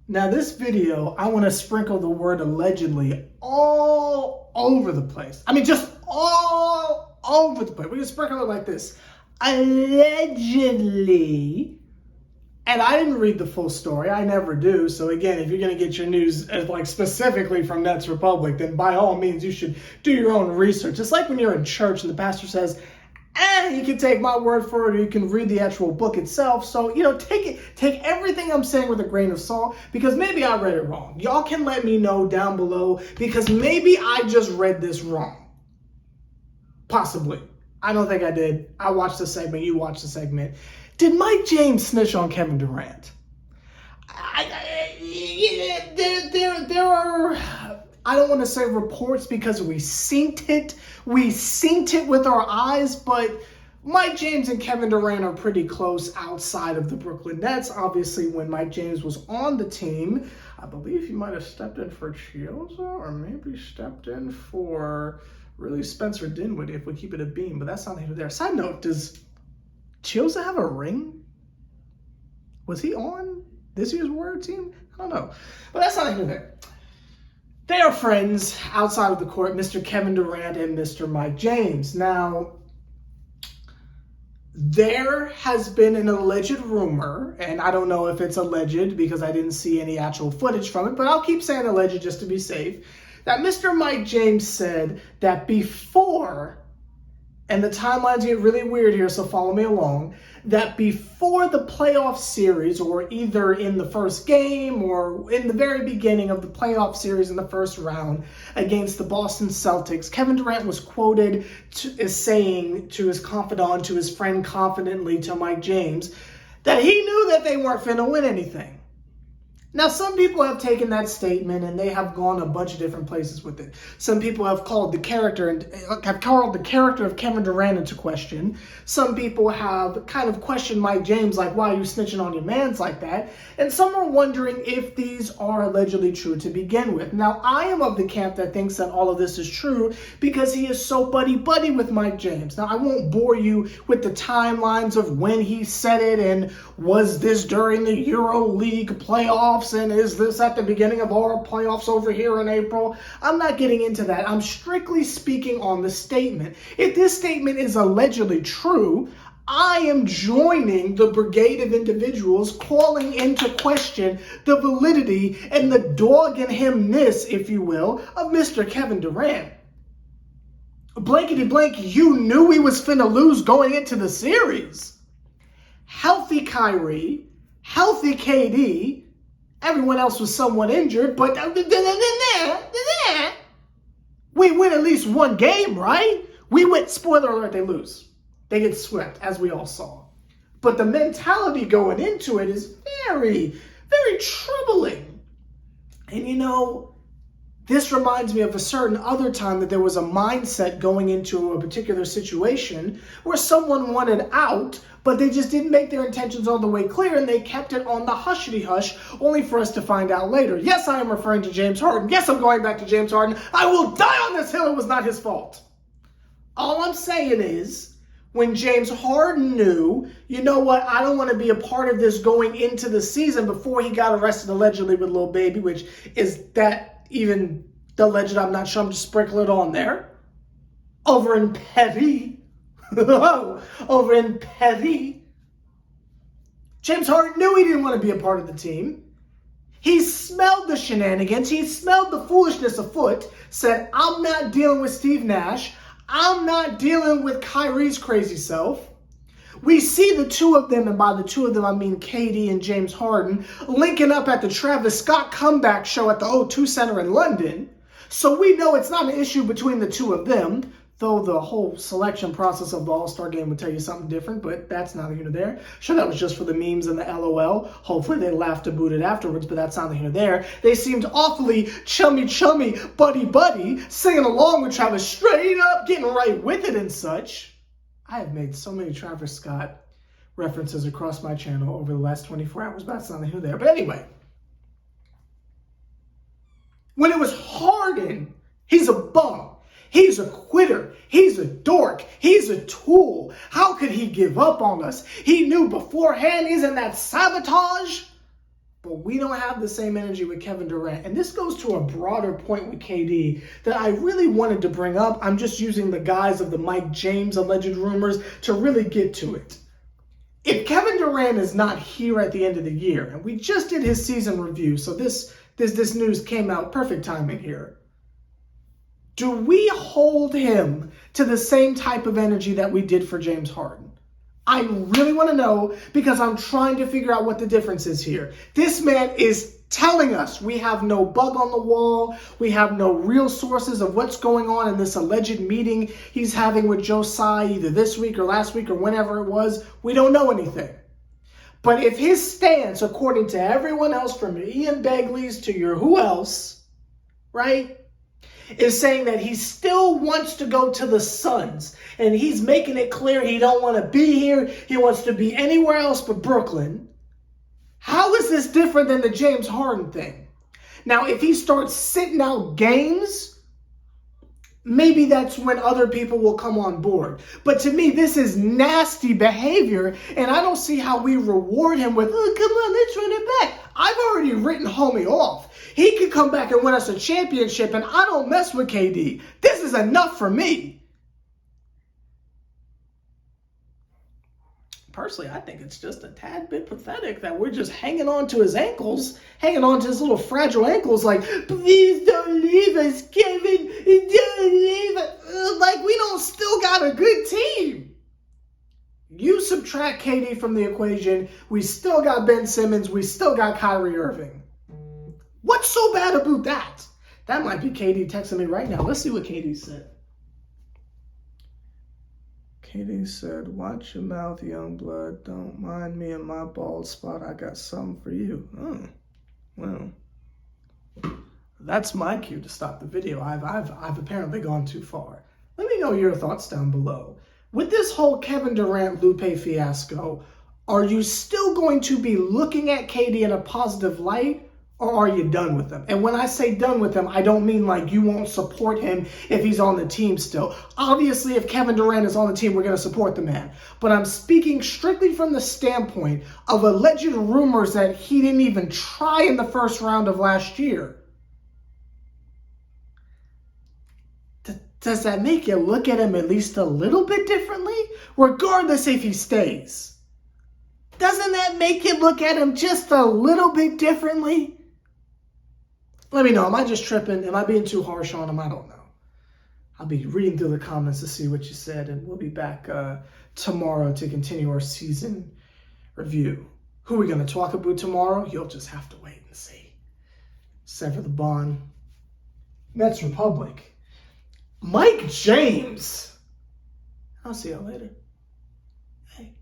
Now this video, I want to sprinkle the word allegedly all over the place. I mean, just all over the place. We can sprinkle it like this. Allegedly. And I didn't read the full story. I never do. So again, if you're going to get your news like specifically from Nets Republic, then by all means, you should do your own research. It's like when you're in church and the pastor says, you can take my word for it, or you can read the actual book itself. So, take everything I'm saying with a grain of salt, because maybe I read it wrong. Y'all can let me know down below, because maybe I just read this wrong. Possibly. I don't think I did. I watched the segment. You watched the segment. Did Mike James snitch on Kevin Durant? There are, I don't want to say reports because we synced it. We synced it with our eyes, but Mike James and Kevin Durant are pretty close outside of the Brooklyn Nets. Obviously, when Mike James was on the team, I believe he might have stepped in for Chiozza, or maybe stepped in for really Spencer Dinwiddie if we keep it a beam, but that's not here there. Side note, does Chiozza have a ring? Was he on this year's Warrior team? I don't know, but that's not here there. They are friends outside of the court, Mr. Kevin Durant and Mr. Mike James. Now, there has been an alleged rumor, and I don't know if it's alleged because I didn't see any actual footage from it, but I'll keep saying alleged just to be safe, that Mr. Mike James said that before, and the timelines get really weird here, so follow me along, that before the playoff series, or either in the first game or in the very beginning of the playoff series in the first round against the Boston Celtics, Kevin Durant was quoted as saying to his confidant, to his friend confidently, to Mike James, that he knew that they weren't finna win anything. Now, some people have taken that statement and they have gone a bunch of different places with it. Some people have called the character of Kevin Durant into question. Some people have kind of questioned Mike James, like, why are you snitching on your mans like that? And some are wondering if these are allegedly true to begin with. Now, I am of the camp that thinks that all of this is true because he is so buddy-buddy with Mike James. Now, I won't bore you with the timelines of when he said it and was this during the EuroLeague playoffs, and is this at the beginning of our playoffs over here in April? I'm not getting into that. I'm strictly speaking on the statement. If this statement is allegedly true, I am joining the brigade of individuals calling into question the validity and the dog in him-ness, if you will, of Mr. Kevin Durant. Blankety blank, you knew he was finna lose going into the series. Healthy Kyrie, healthy KD, everyone else was somewhat injured, but we win at least one game, right? We win, spoiler alert, they lose. They get swept, as we all saw. But the mentality going into it is very, very troubling. And this reminds me of a certain other time that there was a mindset going into a particular situation where someone wanted out, but they just didn't make their intentions all the way clear, and they kept it on the hushity-hush, only for us to find out later. Yes, I am referring to James Harden. Yes, I'm going back to James Harden. I will die on this hill. It was not his fault. All I'm saying is, when James Harden knew, you know what, I don't want to be a part of this going into the season, before he got arrested allegedly with Lil Baby, which is that even the alleged, I'm not sure, I'm just sprinkling it on there. Over in Paris. Over in Paris. James Harden knew he didn't want to be a part of the team. He smelled the shenanigans. He smelled the foolishness afoot. Said, I'm not dealing with Steve Nash. I'm not dealing with Kyrie's crazy self. We see the two of them, and by the two of them, I mean KD and James Harden, linking up at the Travis Scott comeback show at the O2 Center in London. So we know it's not an issue between the two of them, though the whole selection process of the All-Star game would tell you something different, but that's neither here nor there. Sure, that was just for the memes and the LOL. Hopefully they laughed about it afterwards, but that's neither here nor there. They seemed awfully chummy, buddy, singing along with Travis, straight up, getting right with it and such. I have made so many Travis Scott references across my channel over the last 24 hours, but that's neither here nor there. But anyway, when it was Harden, he's a bum. He's a quitter. He's a dork. He's a tool. How could he give up on us? He knew beforehand. Isn't that sabotage? But we don't have the same energy with Kevin Durant. And this goes to a broader point with KD that I really wanted to bring up. I'm just using the guise of the Mike James alleged rumors to really get to it. If Kevin Durant is not here at the end of the year, and we just did his season review, so this news came out, perfect timing here. Do we hold him to the same type of energy that we did for James Harden? I really want to know because I'm trying to figure out what the difference is here. This man is telling us we have no bug on the wall. We have no real sources of what's going on in this alleged meeting he's having with Joe Tsai either this week or last week or whenever it was. We don't know anything. But if his stance, according to everyone else from your Ian Begley's to your who else, right, is saying that he still wants to go to the Suns and he's making it clear he don't want to be here. He wants to be anywhere else but Brooklyn. How is this different than the James Harden thing? Now, if he starts sitting out games, maybe that's when other people will come on board. But to me, this is nasty behavior, and I don't see how we reward him with, oh, come on, let's run it back. I've already written homie off. He could come back and win us a championship, and I don't mess with KD. This is enough for me. Personally, I think it's just a tad bit pathetic that we're just hanging on to his ankles, hanging on to his little fragile ankles like, please don't leave us, Kevin, don't leave us. Like, we don't still got a good team. You subtract KD from the equation, we still got Ben Simmons, we still got Kyrie Irving. What's so bad about that? That might be KD texting me right now. Let's see what KD said. KD said, watch your mouth, young blood. Don't mind me in my bald spot. I got something for you. Oh, well. That's my cue to stop the video. I've apparently gone too far. Let me know your thoughts down below. With this whole Kevin Durant-Lupe fiasco, are you still going to be looking at KD in a positive light? Or are you done with him? And when I say done with him, I don't mean like you won't support him if he's on the team still. Obviously, if Kevin Durant is on the team, we're going to support the man. But I'm speaking strictly from the standpoint of alleged rumors that he didn't even try in the first round of last year. Does that make you look at him at least a little bit differently? Regardless if he stays. Doesn't that make you look at him just a little bit differently? Let me know. Am I just tripping? Am I being too harsh on him? I don't know. I'll be reading through the comments to see what you said, and we'll be back tomorrow to continue our season review. Who are we going to talk about tomorrow? You'll just have to wait and see. Sever the bond. Nets Republic. Mike James. I'll see y'all later. Hey.